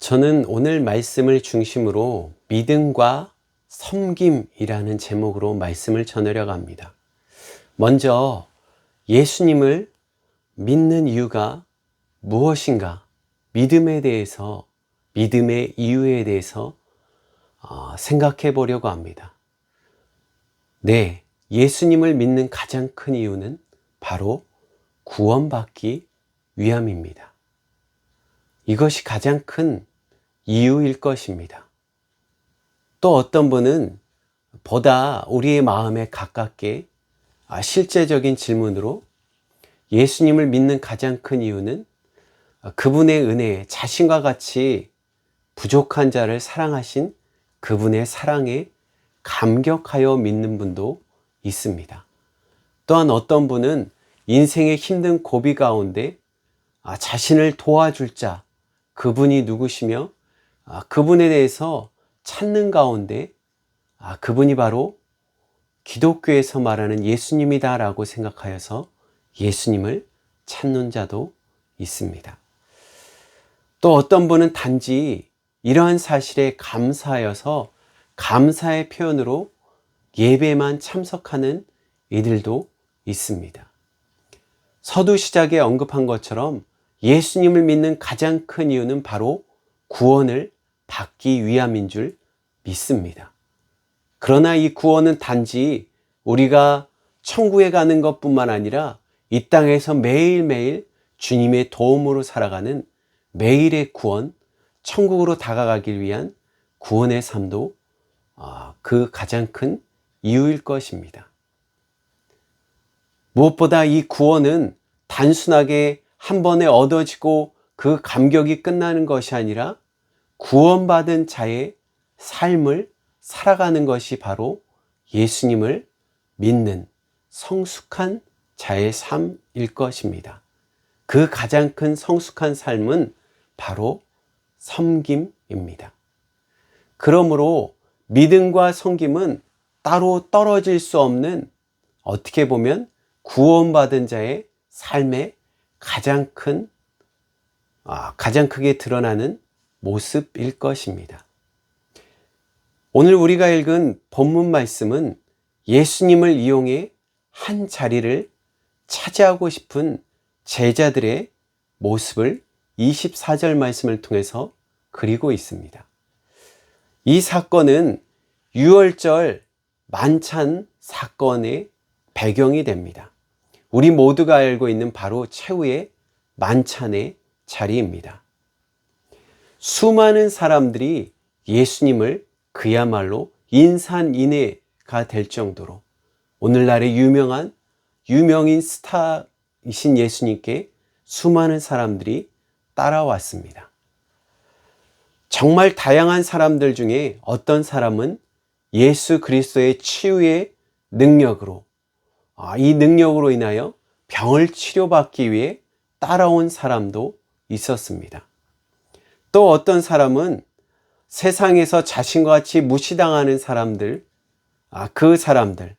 저는 오늘 말씀을 중심으로 믿음과 섬김이라는 제목으로 말씀을 전하려고 합니다. 먼저 예수님을 믿는 이유가 무엇인가? 믿음에 대해서, 믿음의 이유에 대해서 생각해 보려고 합니다. 네, 예수님을 믿는 가장 큰 이유는 바로 구원받기 위함입니다. 이것이 가장 큰 이유일 것입니다. 또 어떤 분은 보다 우리의 마음에 가깝게 실제적인 질문으로 예수님을 믿는 가장 큰 이유는 그분의 은혜에 자신과 같이 부족한 자를 사랑하신 그분의 사랑에 감격하여 믿는 분도 있습니다. 또한 어떤 분은 인생의 힘든 고비 가운데 자신을 도와줄 자, 그분이 누구시며 그분에 대해서 찾는 가운데 그분이 바로 기독교에서 말하는 예수님이다 라고 생각하여서 예수님을 찾는 자도 있습니다. 또 어떤 분은 단지 이러한 사실에 감사하여서 감사의 표현으로 예배만 참석하는 이들도 있습니다. 서두 시작에 언급한 것처럼 예수님을 믿는 가장 큰 이유는 바로 구원을 받기 위함인 줄 믿습니다. 그러나 이 구원은 단지 우리가 천국에 가는 것뿐만 아니라 이 땅에서 매일매일 주님의 도움으로 살아가는 매일의 구원, 천국으로 다가가기 위한 구원의 삶도 그 가장 큰 이유일 것입니다. 무엇보다 이 구원은 단순하게 한 번에 얻어지고 그 감격이 끝나는 것이 아니라 구원받은 자의 삶을 살아가는 것이 바로 예수님을 믿는 성숙한 자의 삶일 것입니다. 그 가장 큰 성숙한 삶은 바로 섬김입니다. 그러므로 믿음과 섬김은 따로 떨어질 수 없는, 어떻게 보면 구원받은 자의 삶의 가장 크게 드러나는 모습일 것입니다. 오늘 우리가 읽은 본문 말씀은 예수님을 이용해 한 자리를 차지하고 싶은 제자들의 모습을 24절 말씀을 통해서 그리고 있습니다. 이 사건은 유월절 만찬 사건의 배경이 됩니다. 우리 모두가 알고 있는 바로 최후의 만찬의 자리입니다. 수많은 사람들이 예수님을 그야말로 인산인해가 될 정도로 오늘날의 유명인 스타이신 예수님께 수많은 사람들이 따라왔습니다. 정말 다양한 사람들 중에 어떤 사람은 예수 그리스도의 치유의 능력으로, 이 능력으로 인하여 병을 치료받기 위해 따라온 사람도 있었습니다. 또 어떤 사람은 세상에서 자신과 같이 무시당하는 사람들, 그 사람들,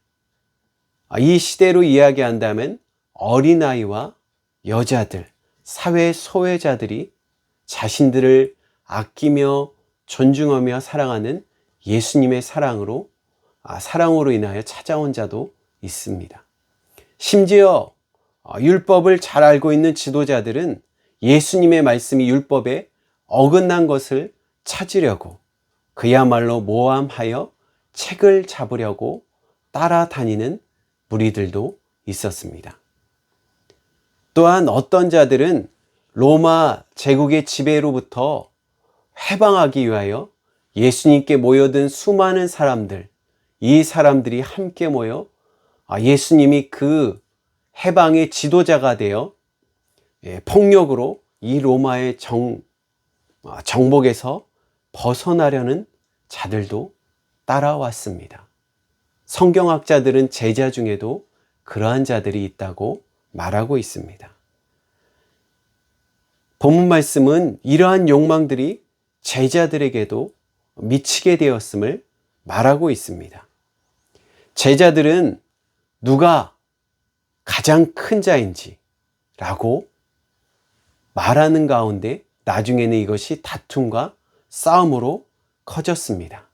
이 시대로 이야기한다면 어린아이와 여자들, 사회 소외자들이 자신들을 아끼며 존중하며 사랑하는 예수님의 사랑으로 인하여 찾아온 자도 있습니다. 심지어 율법을 잘 알고 있는 지도자들은 예수님의 말씀이 율법에 어긋난 것을 찾으려고 그야말로 모함하여 책을 잡으려고 따라다니는 무리들도 있었습니다. 또한 어떤 자들은 로마 제국의 지배로부터 해방하기 위하여 예수님께 모여든 수많은 사람들, 이 사람들이 함께 모여 예수님이 그 해방의 지도자가 되어 폭력으로 이 로마의 정복에서 벗어나려는 자들도 따라왔습니다. 성경학자들은 제자 중에도 그러한 자들이 있다고 말하고 있습니다. 본문 말씀은 이러한 욕망들이 제자들에게도 미치게 되었음을 말하고 있습니다. 제자들은 누가 가장 큰 자인지 라고 말하는 가운데 나중에는 이것이 다툼과 싸움으로 커졌습니다.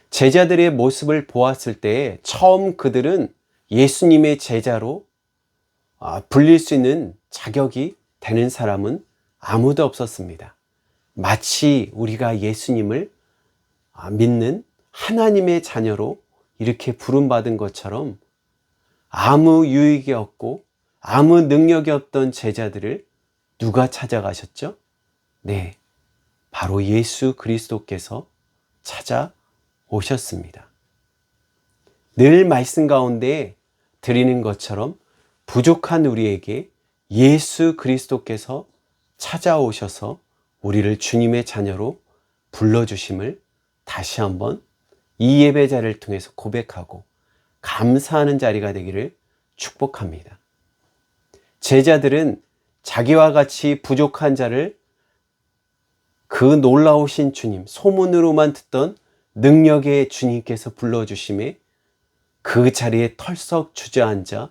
제자들의 모습을 보았을 때 처음 그들은 예수님의 제자로 불릴 수 있는 자격이 되는 사람은 아무도 없었습니다. 마치 우리가 예수님을 믿는 하나님의 자녀로 이렇게 부름받은 것처럼 아무 유익이 없고 아무 능력이 없던 제자들을 누가 찾아가셨죠? 네, 바로 예수 그리스도께서 찾아오셨습니다. 늘 말씀 가운데 드리는 것처럼 부족한 우리에게 예수 그리스도께서 찾아오셔서 우리를 주님의 자녀로 불러주심을 다시 한번 이 예배 자리를 통해서 고백하고 감사하는 자리가 되기를 축복합니다. 제자들은 자기와 같이 부족한 자를 그 놀라우신 주님, 소문으로만 듣던 능력의 주님께서 불러주심에 그 자리에 털썩 주저앉아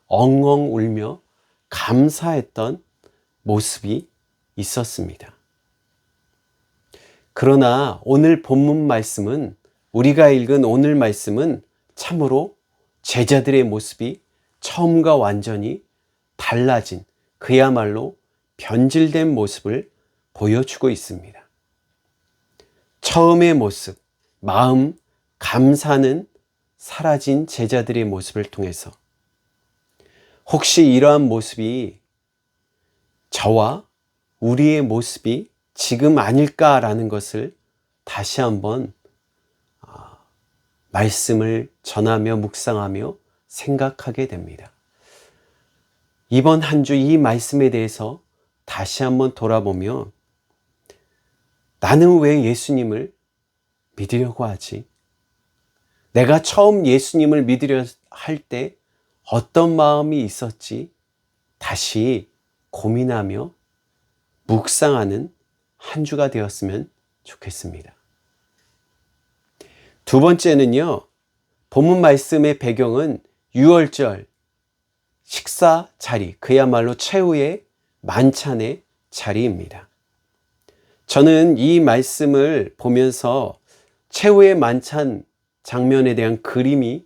엉엉 울며 감사했던 모습이 있었습니다. 그러나 오늘 본문 말씀은, 우리가 읽은 오늘 말씀은 참으로 제자들의 모습이 처음과 완전히 달라진, 그야말로 변질된 모습을 보여주고 있습니다. 처음의 모습, 마음, 감사는 사라진 제자들의 모습을 통해서 혹시 이러한 모습이 저와 우리의 모습이 지금 아닐까라는 것을 다시 한번 말씀을 전하며 묵상하며 생각하게 됩니다. 이번 한 주 이 말씀에 대해서 다시 한번 돌아보며 나는 왜 예수님을 믿으려고 하지? 내가 처음 예수님을 믿으려 할 때 어떤 마음이 있었지? 다시 고민하며 묵상하는 한 주가 되었으면 좋겠습니다. 두 번째는요, 본문 말씀의 배경은 유월절 식사 자리, 그야말로 최후의 만찬의 자리입니다. 저는 이 말씀을 보면서 최후의 만찬 장면에 대한 그림이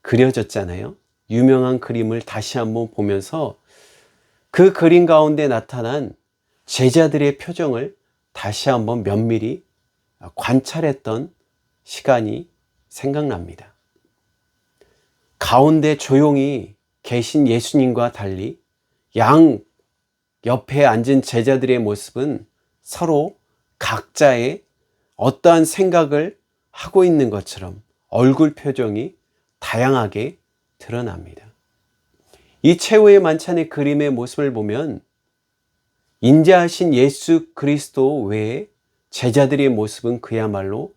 그려졌잖아요. 유명한 그림을 다시 한번 보면서 그 그림 가운데 나타난 제자들의 표정을 다시 한번 면밀히 관찰했던 시간이 생각납니다. 가운데 조용히 계신 예수님과 달리 양 옆에 앉은 제자들의 모습은 서로 각자의 어떠한 생각을 하고 있는 것처럼 얼굴 표정이 다양하게 드러납니다. 이 최후의 만찬의 그림의 모습을 보면 인자하신 예수 그리스도 외에 제자들의 모습은 그야말로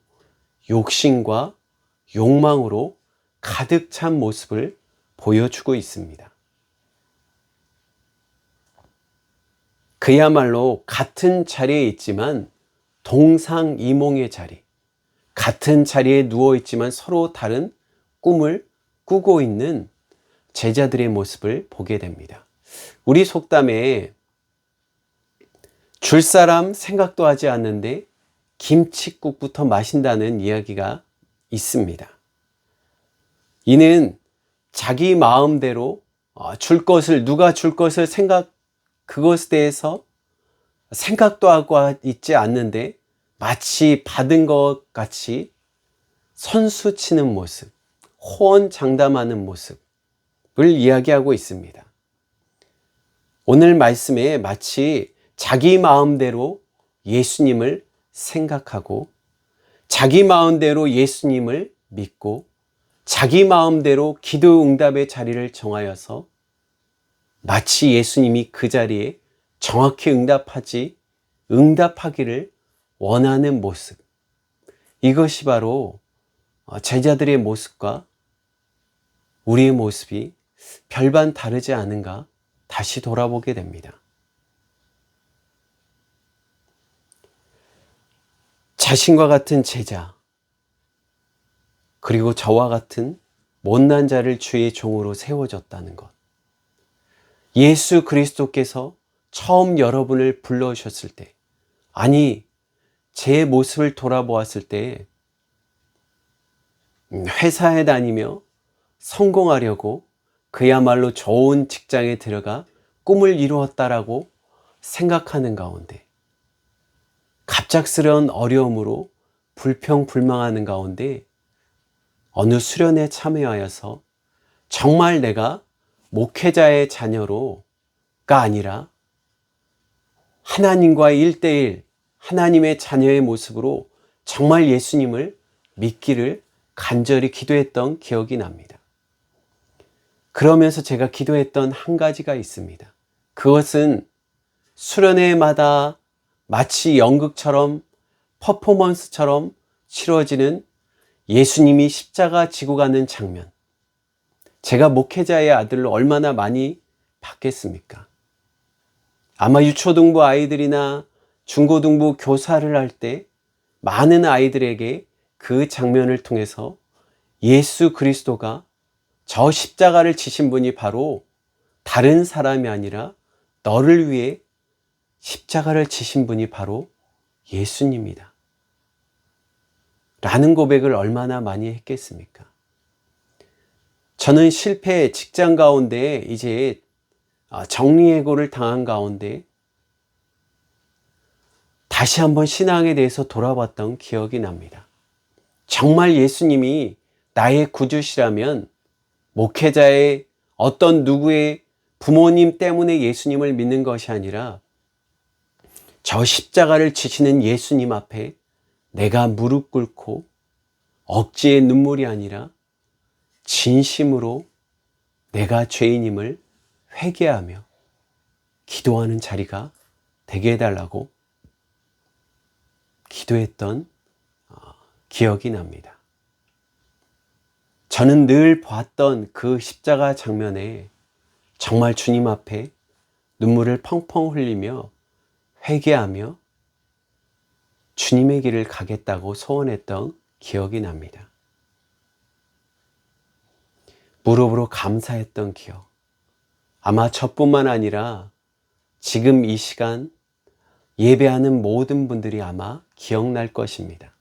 욕심과 욕망으로 가득 찬 모습을 보여주고 있습니다. 그야말로 같은 자리에 있지만 동상이몽의 자리, 같은 자리에 누워 있지만 서로 다른 꿈을 꾸고 있는 제자들의 모습을 보게 됩니다. 우리 속담에 줄 사람 생각도 하지 않는데 김칫국부터 마신다는 이야기가 있습니다. 이는 자기 마음대로 누가 줄 것을 그것에 대해서 생각도 하고 있지 않는데 마치 받은 것 같이 선수 치는 모습, 호언장담하는 모습을 이야기하고 있습니다. 오늘 말씀에 마치 자기 마음대로 예수님을 생각하고 자기 마음대로 예수님을 믿고 자기 마음대로 기도 응답의 자리를 정하여서 마치 예수님이 그 자리에 정확히 응답하기를 원하는 모습, 이것이 바로 제자들의 모습과 우리의 모습이 별반 다르지 않은가 다시 돌아보게 됩니다. 자신과 같은 제자, 그리고 저와 같은 못난 자를 주의 종으로 세워줬다는 것. 예수 그리스도께서 처음 여러분을 불러오셨을 때, 아니 제 모습을 돌아보았을 때 회사에 다니며 성공하려고 그야말로 좋은 직장에 들어가 꿈을 이루었다라고 생각하는 가운데 갑작스러운 어려움으로 불평불망하는 가운데 어느 수련회에 참여하여서 정말 내가 목회자의 자녀로가 아니라 하나님과의 1:1 하나님의 자녀의 모습으로 정말 예수님을 믿기를 간절히 기도했던 기억이 납니다. 그러면서 제가 기도했던 한 가지가 있습니다. 그것은 수련회마다 마치 연극처럼 퍼포먼스처럼 치러지는 예수님이 십자가 지고 가는 장면. 제가 목회자의 아들로 얼마나 많이 봤겠습니까? 아마 유초등부 아이들이나 중고등부 교사를 할 때 많은 아이들에게 그 장면을 통해서 예수 그리스도가 저 십자가를 지신 분이 바로 다른 사람이 아니라 너를 위해 십자가를 지신 분이 바로 예수님이다 라는 고백을 얼마나 많이 했겠습니까? 저는 실패 직장 가운데 이제 정리해고를 당한 가운데 다시 한번 신앙에 대해서 돌아봤던 기억이 납니다. 정말 예수님이 나의 구주시라면 목회자의 어떤 누구의 부모님 때문에 예수님을 믿는 것이 아니라 저 십자가를 지시는 예수님 앞에 내가 무릎 꿇고 억지의 눈물이 아니라 진심으로 내가 죄인임을 회개하며 기도하는 자리가 되게 해달라고 기도했던 기억이 납니다. 저는 늘 봤던 그 십자가 장면에 정말 주님 앞에 눈물을 펑펑 흘리며 회개하며 주님의 길을 가겠다고 소원했던 기억이 납니다. 무릎으로 감사했던 기억. 아마 저뿐만 아니라 지금 이 시간 예배하는 모든 분들이 아마 기억날 것입니다.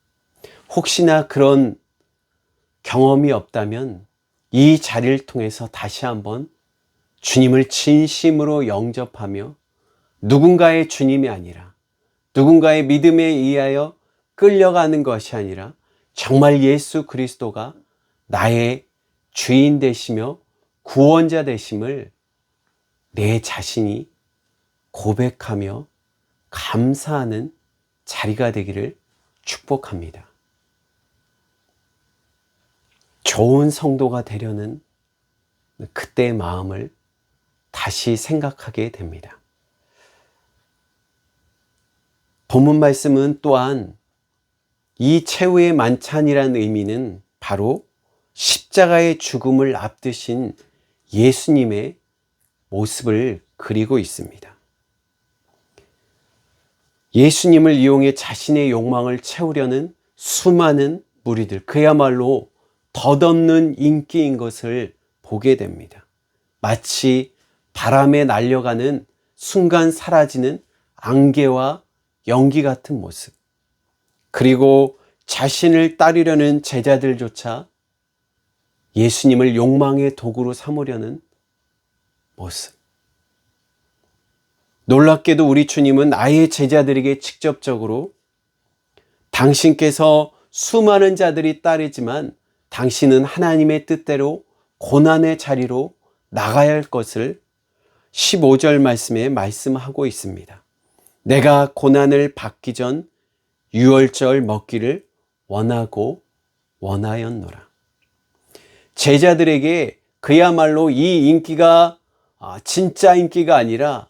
혹시나 그런 경험이 없다면 이 자리를 통해서 다시 한번 주님을 진심으로 영접하며 누군가의 주님이 아니라 누군가의 믿음에 의하여 끌려가는 것이 아니라 정말 예수 그리스도가 나의 주인 되시며 구원자 되심을 내 자신이 고백하며 감사하는 자리가 되기를 축복합니다. 좋은 성도가 되려는 그때의 마음을 다시 생각하게 됩니다. 본문 말씀은 또한 이 최후의 만찬이라는 의미는 바로 십자가의 죽음을 앞두신 예수님의 모습을 그리고 있습니다. 예수님을 이용해 자신의 욕망을 채우려는 수많은 무리들, 그야말로 덧없는 인기인 것을 보게 됩니다. 마치 바람에 날려가는 순간 사라지는 안개와 연기 같은 모습. 그리고 자신을 따르려는 제자들조차 예수님을 욕망의 도구로 삼으려는 모습. 놀랍게도 우리 주님은 아예 제자들에게 직접적으로 당신께서 수많은 자들이 따르지만 당신은 하나님의 뜻대로 고난의 자리로 나가야 할 것을 15절 말씀에 말씀하고 있습니다. 내가 고난을 받기 전 유월절 먹기를 원하고 원하였노라. 제자들에게 그야말로 이 인기가 진짜 인기가 아니라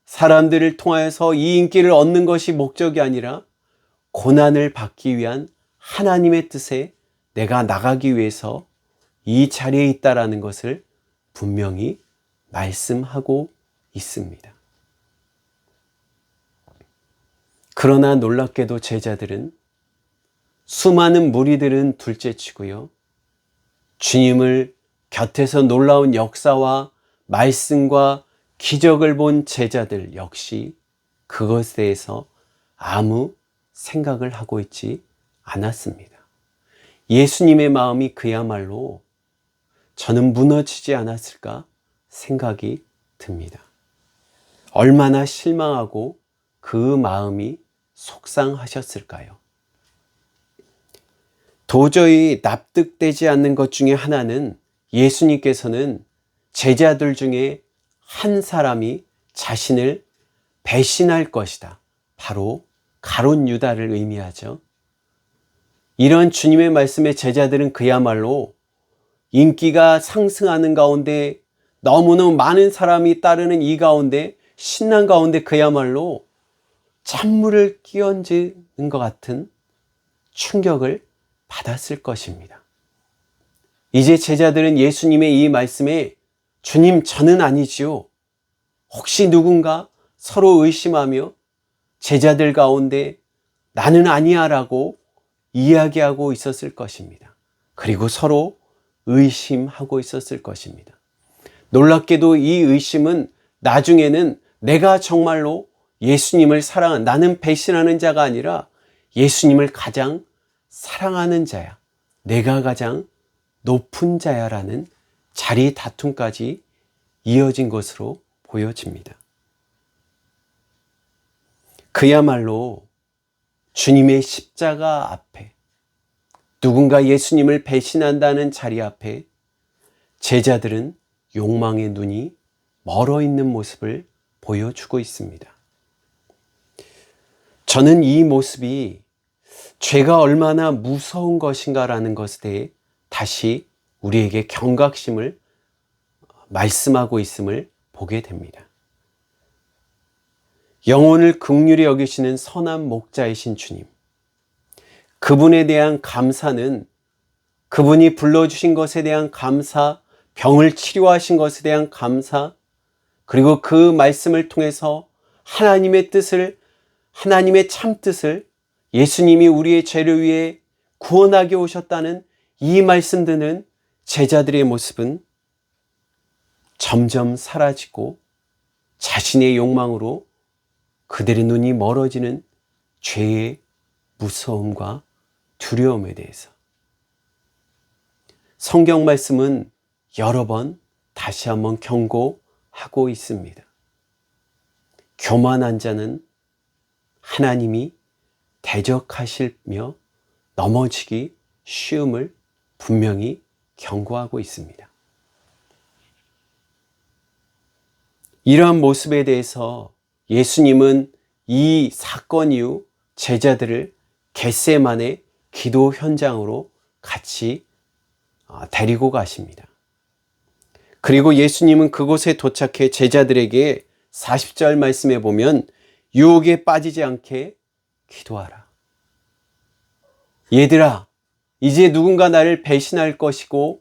사람들을 통하여서 이 인기를 얻는 것이 목적이 아니라 고난을 받기 위한 하나님의 뜻에 내가 나가기 위해서 이 자리에 있다라는 것을 분명히 말씀하고 있습니다. 그러나 놀랍게도 제자들은 수많은 무리들은 둘째치고요. 주님을 곁에서 놀라운 역사와 말씀과 기적을 본 제자들 역시 그것에 대해서 아무 생각을 하고 있지 않았습니다. 예수님의 마음이 그야말로 저는 무너지지 않았을까 생각이 듭니다. 얼마나 실망하고 그 마음이 속상하셨을까요? 도저히 납득되지 않는 것 중에 하나는 예수님께서는 제자들 중에 한 사람이 자신을 배신할 것이다. 바로 가룟 유다를 의미하죠. 이런 주님의 말씀에 제자들은 그야말로 인기가 상승하는 가운데 너무너무 많은 사람이 따르는 이 가운데 신난 가운데 그야말로 찬물을 끼얹는 것 같은 충격을 받았을 것입니다. 이제 제자들은 예수님의 이 말씀에 주님 저는 아니지요. 혹시 누군가 서로 의심하며 제자들 가운데 나는 아니야 라고 이야기하고 있었을 것입니다. 그리고 서로 의심하고 있었을 것입니다. 놀랍게도 이 의심은 나중에는 내가 정말로 예수님을 사랑한 나는 배신하는 자가 아니라 예수님을 가장 사랑하는 자야. 내가 가장 높은 자야 라는 자리 다툼까지 이어진 것으로 보여집니다. 그야말로 주님의 십자가 앞에 누군가 예수님을 배신한다는 자리 앞에 제자들은 욕망의 눈이 멀어 있는 모습을 보여주고 있습니다. 저는 이 모습이 죄가 얼마나 무서운 것인가라는 것에 대해 다시 우리에게 경각심을 말씀하고 있음을 보게 됩니다. 영혼을 긍휼히 여기시는 선한 목자이신 주님, 그분에 대한 감사는 그분이 불러주신 것에 대한 감사, 병을 치료하신 것에 대한 감사, 그리고 그 말씀을 통해서 하나님의 뜻을, 하나님의 참 뜻을 예수님이 우리의 죄를 위해 구원하게 오셨다는 이 말씀들은 제자들의 모습은 점점 사라지고 자신의 욕망으로 그들의 눈이 멀어지는 죄의 무서움과 두려움에 대해서 성경 말씀은 여러 번 다시 한번 경고하고 있습니다. 교만한 자는 하나님이 대적하시며 넘어지기 쉬움을 분명히 경고하고 있습니다. 이러한 모습에 대해서 예수님은 이 사건 이후 제자들을 겟세마네 기도 현장으로 같이 데리고 가십니다. 그리고 예수님은 그곳에 도착해 제자들에게 40절 말씀에 보면 유혹에 빠지지 않게 기도하라. 얘들아, 이제 누군가 나를 배신할 것이고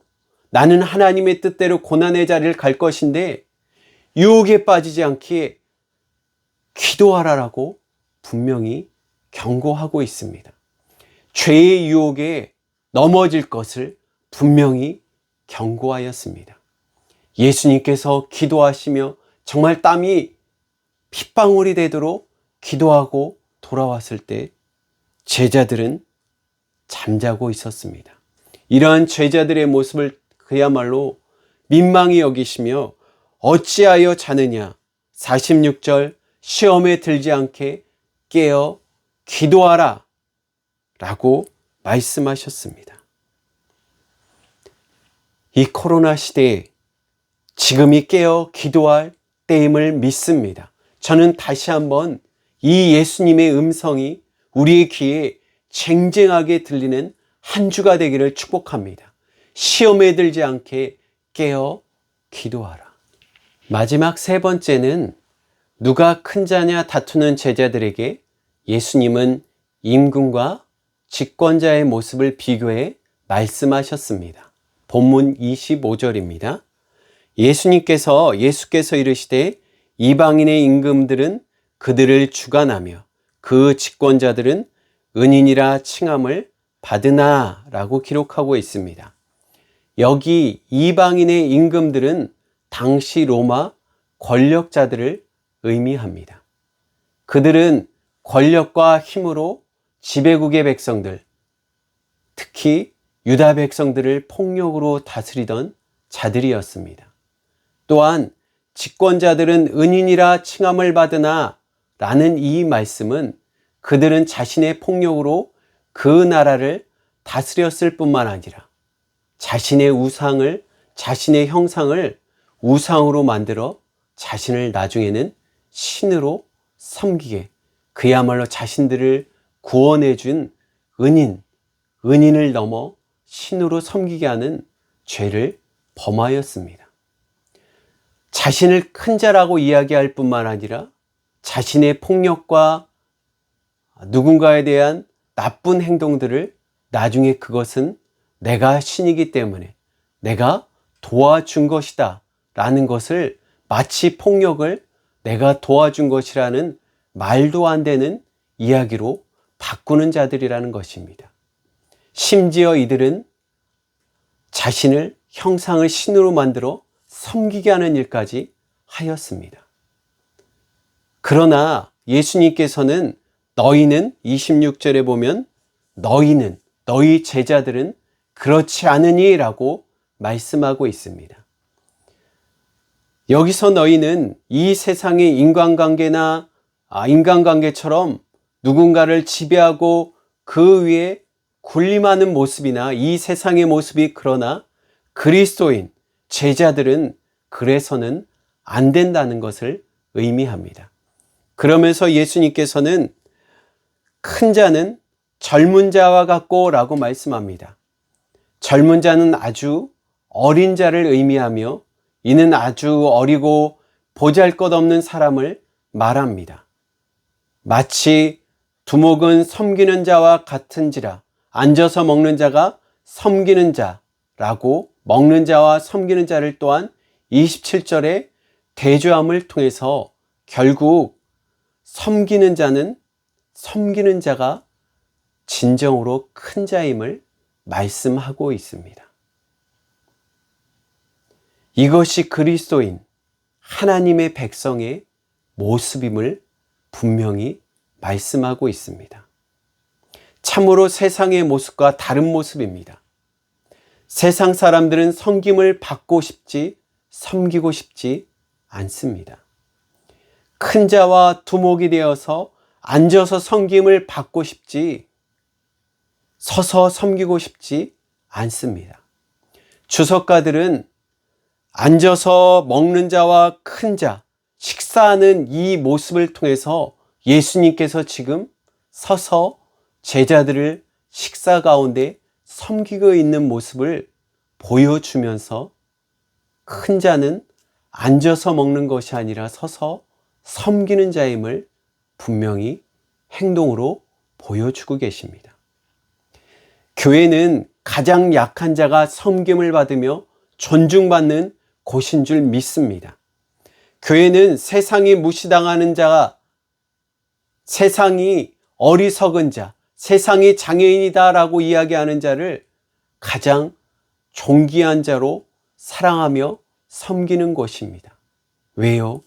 나는 하나님의 뜻대로 고난의 자리를 갈 것인데 유혹에 빠지지 않게 기도하라라고 분명히 경고하고 있습니다. 죄의 유혹에 넘어질 것을 분명히 경고하였습니다. 예수님께서 기도하시며 정말 땀이 핏방울이 되도록 기도하고 돌아왔을 때 제자들은 잠자고 있었습니다. 이러한 제자들의 모습을 그야말로 민망히 여기시며 어찌하여 자느냐 46절 시험에 들지 않게 깨어 기도하라 라고 말씀하셨습니다. 이 코로나 시대에 지금이 깨어 기도할 때임을 믿습니다. 저는 다시 한번 이 예수님의 음성이 우리의 귀에 쟁쟁하게 들리는 한 주가 되기를 축복합니다. 시험에 들지 않게 깨어 기도하라. 마지막 세 번째는 누가 큰 자냐 다투는 제자들에게 예수님은 임금과 집권자의 모습을 비교해 말씀하셨습니다. 본문 25절입니다. 예수께서 이르시되 이방인의 임금들은 그들을 주관하며 그 집권자들은 은인이라 칭함을 받으나 라고 기록하고 있습니다. 여기 이방인의 임금들은 당시 로마 권력자들을 의미합니다. 그들은 권력과 힘으로 지배국의 백성들, 특히 유다 백성들을 폭력으로 다스리던 자들이었습니다. 또한 집권자들은 은인이라 칭함을 받으나 라는 이 말씀은 그들은 자신의 폭력으로 그 나라를 다스렸을 뿐만 아니라 자신의 우상을, 자신의 형상을 우상으로 만들어 자신을 나중에는 신으로 섬기게, 그야말로 자신들을 구원해 준 은인을 넘어 신으로 섬기게 하는 죄를 범하였습니다. 자신을 큰 자라고 이야기할 뿐만 아니라 자신의 폭력과 누군가에 대한 나쁜 행동들을 나중에 그것은 내가 신이기 때문에 내가 도와준 것이다 라는 것을, 마치 폭력을 내가 도와준 것이라는 말도 안 되는 이야기로 바꾸는 자들이라는 것입니다. 심지어 이들은 자신을, 형상을 신으로 만들어 섬기게 하는 일까지 하였습니다. 그러나 예수님께서는 너희는, 26절에 보면 너희는, 너희 제자들은 그렇지 않으니 라고 말씀하고 있습니다. 여기서 너희는 이 세상의 인간관계처럼 누군가를 지배하고 그 위에 군림하는 모습이나 이 세상의 모습이, 그러나 그리스도인 제자들은 그래서는 안 된다는 것을 의미합니다. 그러면서 예수님께서는 큰 자는 젊은 자와 같고 라고 말씀합니다. 젊은 자는 아주 어린 자를 의미하며 이는 아주 어리고 보잘것없는 사람을 말합니다. 마치 두목은 섬기는 자와 같은지라 앉아서 먹는 자가 섬기는 자라고, 먹는 자와 섬기는 자를 또한 27절에 대조함을 통해서 결국 섬기는 자는, 섬기는 자가 진정으로 큰 자임을 말씀하고 있습니다. 이것이 그리스도인 하나님의 백성의 모습임을 분명히 말씀하고 있습니다. 참으로 세상의 모습과 다른 모습입니다. 세상 사람들은 섬김을 받고 싶지, 섬기고 싶지 않습니다. 큰 자와 두목이 되어서 앉아서 섬김을 받고 싶지, 서서 섬기고 싶지 않습니다. 주석가들은 앉아서 먹는 자와 큰 자, 식사하는 이 모습을 통해서 예수님께서 지금 서서 제자들을 식사 가운데 섬기고 있는 모습을 보여주면서 큰 자는 앉아서 먹는 것이 아니라 서서 섬기는 자임을 분명히 행동으로 보여주고 계십니다. 교회는 가장 약한 자가 섬김을 받으며 존중받는 곳인 줄 믿습니다. 교회는 세상이 무시당하는 자가, 세상이 어리석은 자, 세상이 장애인이다라고 이야기하는 자를 가장 존귀한 자로 사랑하며 섬기는 곳입니다. 왜요?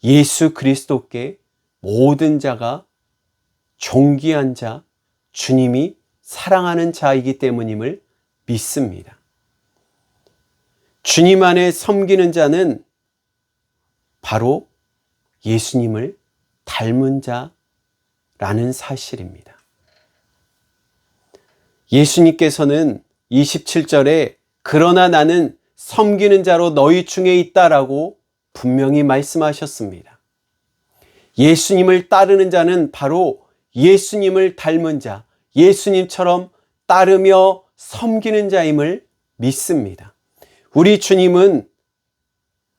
예수 그리스도께 모든 자가 존귀한 자, 주님이 사랑하는 자이기 때문임을 믿습니다. 주님 안에 섬기는 자는 바로 예수님을 닮은 자라는 사실입니다. 예수님께서는 27절에 그러나 나는 섬기는 자로 너희 중에 있다라고 분명히 말씀하셨습니다. 예수님을 따르는 자는 바로 예수님을 닮은 자, 예수님처럼 따르며 섬기는 자임을 믿습니다. 우리 주님은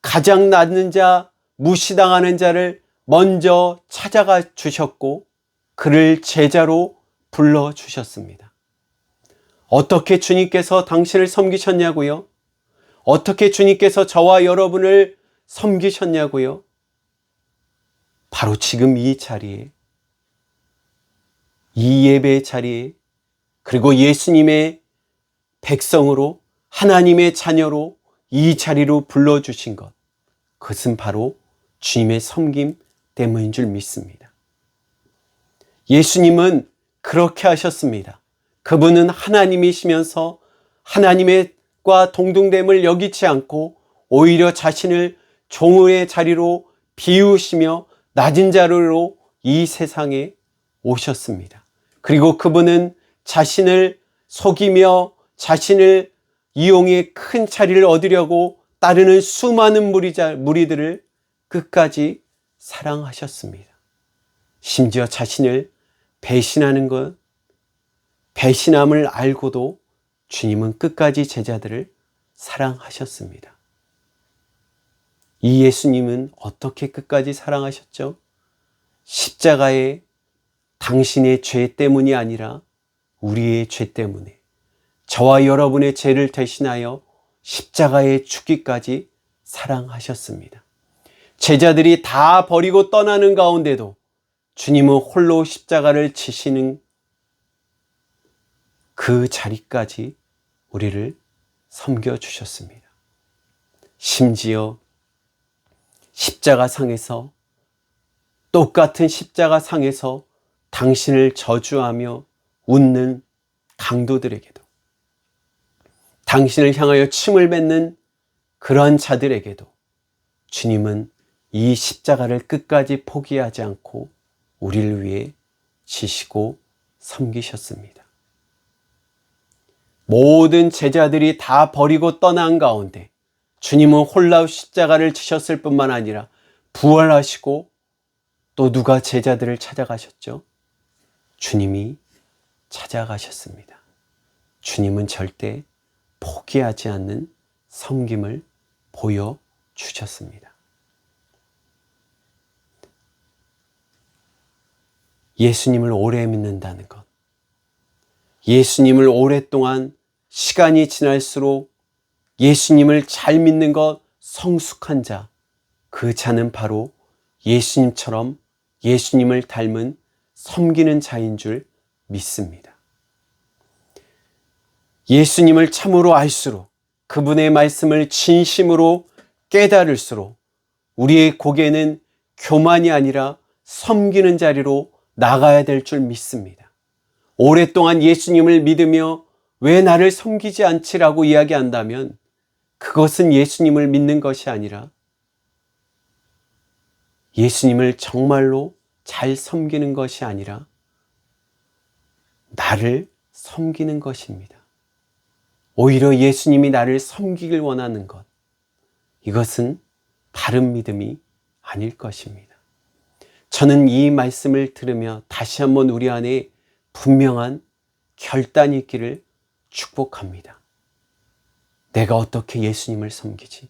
가장 낮은 자, 무시당하는 자를 먼저 찾아가 주셨고 그를 제자로 불러주셨습니다. 어떻게 주님께서 당신을 섬기셨냐고요? 어떻게 주님께서 저와 여러분을 섬기셨냐고요? 바로 지금 이 자리에, 이 예배의 자리에, 그리고 예수님의 백성으로, 하나님의 자녀로 이 자리로 불러주신 것, 그것은 바로 주님의 섬김 때문인 줄 믿습니다. 예수님은 그렇게 하셨습니다. 그분은 하나님이시면서 하나님과 동등됨을 여기지 않고 오히려 자신을 종의 자리로 비우시며 낮은 자리로 이 세상에 오셨습니다. 그리고 그분은 자신을 속이며 자신을 이용해 큰 자리를 얻으려고 따르는 수많은 무리들을 끝까지 사랑하셨습니다. 심지어 자신을 배신하는 것, 배신함을 알고도 주님은 끝까지 제자들을 사랑하셨습니다. 이 예수님은 어떻게 끝까지 사랑하셨죠? 십자가에 당신의 죄 때문이 아니라 우리의 죄 때문에 저와 여러분의 죄를 대신하여 십자가에 죽기까지 사랑하셨습니다. 제자들이 다 버리고 떠나는 가운데도 주님은 홀로 십자가를 지시는 그 자리까지 우리를 섬겨주셨습니다. 심지어 십자가상에서, 똑같은 십자가상에서 당신을 저주하며 웃는 강도들에게도, 당신을 향하여 침을 뱉는 그런 자들에게도 주님은 이 십자가를 끝까지 포기하지 않고 우리를 위해 지시고 섬기셨습니다. 모든 제자들이 다 버리고 떠난 가운데 주님은 홀로 십자가를 지셨을 뿐만 아니라 부활하시고 또 누가 제자들을 찾아가셨죠? 주님이 찾아가셨습니다. 주님은 절대 포기하지 않는 섬김을 보여주셨습니다. 예수님을 오래 믿는다는 것, 예수님을 오랫동안 시간이 지날수록 예수님을 잘 믿는 것, 성숙한 자, 그 자는 바로 예수님처럼 예수님을 닮은 섬기는 자인 줄 믿습니다. 예수님을 참으로 알수록, 그분의 말씀을 진심으로 깨달을수록 우리의 고개는 교만이 아니라 섬기는 자리로 나가야 될 줄 믿습니다. 오랫동안 예수님을 믿으며 왜 나를 섬기지 않지라고 이야기한다면 그것은 예수님을 믿는 것이 아니라 예수님을 정말로 잘 섬기는 것이 아니라 나를 섬기는 것입니다. 오히려 예수님이 나를 섬기길 원하는 것, 이것은 바른 믿음이 아닐 것입니다. 저는 이 말씀을 들으며 다시 한번 우리 안에 분명한 결단이 있기를 축복합니다. 내가 어떻게 예수님을 섬기지?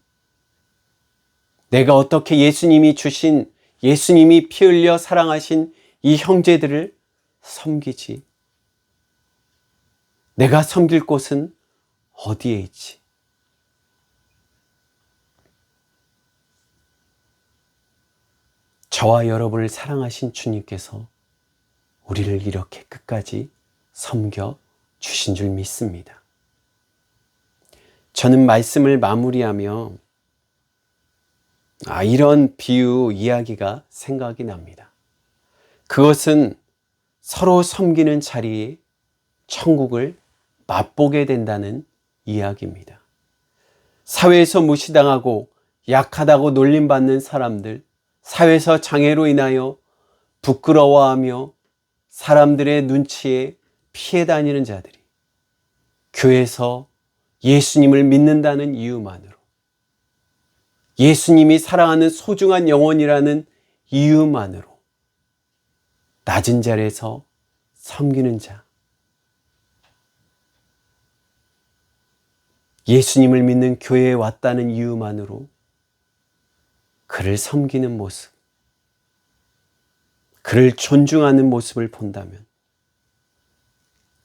내가 어떻게 예수님이 주신, 예수님이 피 흘려 사랑하신 이 형제들을 섬기지? 내가 섬길 곳은 어디에 있지? 저와 여러분을 사랑하신 주님께서 우리를 이렇게 끝까지 섬겨 주신 줄 믿습니다. 저는 말씀을 마무리하며 이런 비유 이야기가 생각이 납니다. 그것은 서로 섬기는 자리에 천국을 맛보게 된다는 이야기입니다. 사회에서 무시당하고 약하다고 놀림받는 사람들, 사회에서 장애로 인하여 부끄러워하며 사람들의 눈치에 피해 다니는 자들이 교회에서 예수님을 믿는다는 이유만으로, 예수님이 사랑하는 소중한 영혼이라는 이유만으로 낮은 자리에서 섬기는 자, 예수님을 믿는 교회에 왔다는 이유만으로 그를 섬기는 모습, 그를 존중하는 모습을 본다면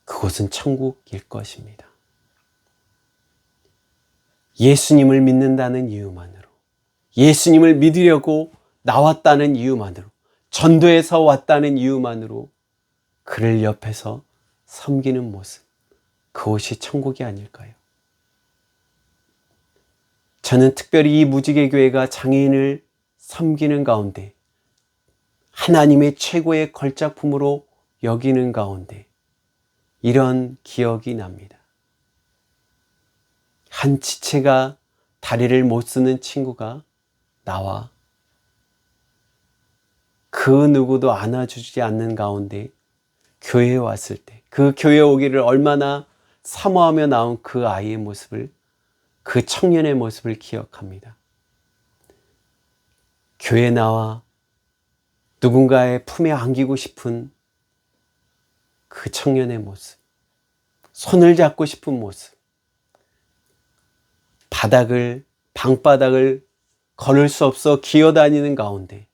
그곳은 천국일 것입니다. 예수님을 믿는다는 이유만으로, 예수님을 믿으려고 나왔다는 이유만으로, 전도에서 왔다는 이유만으로 그를 옆에서 섬기는 모습, 그것이 천국이 아닐까요? 저는 특별히 이 무지개교회가 장애인을 섬기는 가운데 하나님의 최고의 걸작품으로 여기는 가운데 이런 기억이 납니다. 한 지체가 다리를 못 쓰는 친구가 나와 그 누구도 안아주지 않는 가운데 교회에 왔을 때 그 교회에 오기를 얼마나 사모하며 나온 그 아이의 모습을, 그 청년의 모습을 기억합니다. 교회에 나와 누군가의 품에 안기고 싶은 그 청년의 모습, 손을 잡고 싶은 모습, 방바닥을 걸을 수 없어 기어다니는 가운데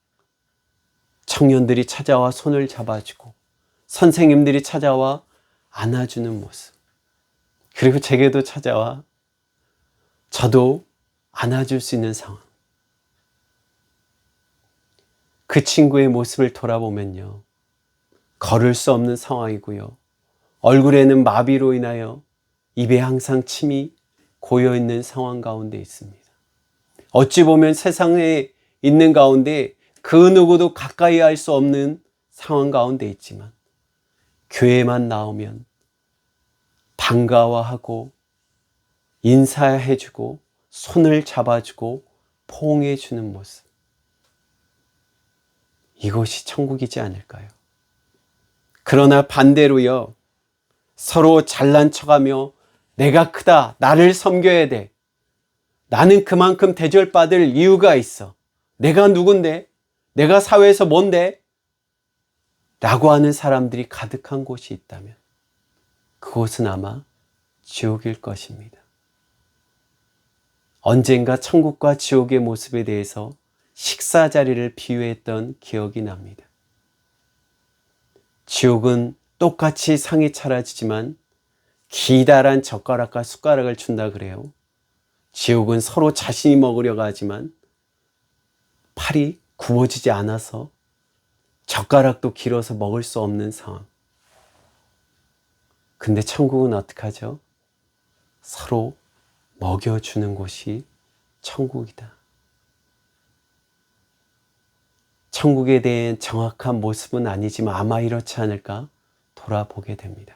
청년들이 찾아와 손을 잡아주고 선생님들이 찾아와 안아주는 모습, 그리고 제게도 찾아와 저도 안아줄 수 있는 상황. 그 친구의 모습을 돌아보면요, 걸을 수 없는 상황이고요, 얼굴에는 마비로 인하여 입에 항상 침이 고여있는 상황 가운데 있습니다. 어찌 보면 세상에 있는 가운데 그 누구도 가까이 할 수 없는 상황 가운데 있지만 교회만 나오면 반가워하고 인사해주고 손을 잡아주고 포옹해주는 모습, 이것이 천국이지 않을까요? 그러나 반대로요, 서로 잘난 척하며 내가 크다, 나를 섬겨야 돼, 나는 그만큼 대접받을 이유가 있어, 내가 누군데, 내가 사회에서 뭔데? 라고 하는 사람들이 가득한 곳이 있다면 그곳은 아마 지옥일 것입니다. 언젠가 천국과 지옥의 모습에 대해서 식사 자리를 비유했던 기억이 납니다. 지옥은 똑같이 상이 차려지지만 기다란 젓가락과 숟가락을 준다 그래요. 지옥은 서로 자신이 먹으려고 하지만 팔이 굽어지지 않아서 젓가락도 길어서 먹을 수 없는 상황. 근데 천국은 어떻게 하죠? 서로 먹여주는 곳이 천국이다. 천국에 대한 정확한 모습은 아니지만 아마 이렇지 않을까 돌아보게 됩니다.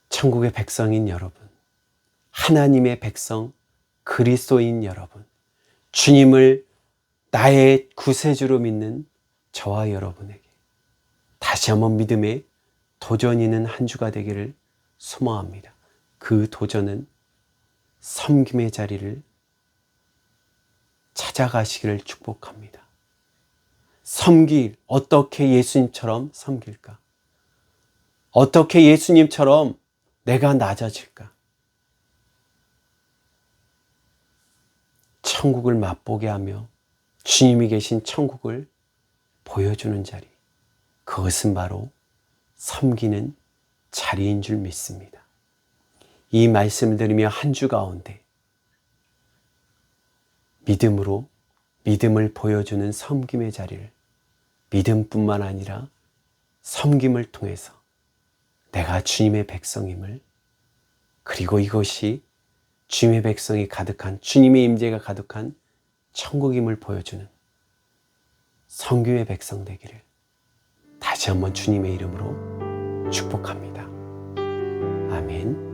천국의 백성인 여러분, 하나님의 백성, 그리스도인 여러분, 주님을 나의 구세주로 믿는 저와 여러분에게 다시 한번 믿음의 도전이 있는 한 주가 되기를 소망합니다. 그 도전은 섬김의 자리를 찾아가시기를 축복합니다. 어떻게 예수님처럼 섬길까? 어떻게 예수님처럼 내가 낮아질까? 천국을 맛보게 하며 주님이 계신 천국을 보여주는 자리, 그것은 바로 섬기는 자리인 줄 믿습니다. 이 말씀을 들으며 한 주 가운데 믿음으로 믿음을 보여주는 섬김의 자리를, 믿음뿐만 아니라 섬김을 통해서 내가 주님의 백성임을, 그리고 이것이 주님의 백성이 가득한, 주님의 임재가 가득한 천국임을 보여주는 성교의 백성 되기를 다시 한번 주님의 이름으로 축복합니다. 아멘.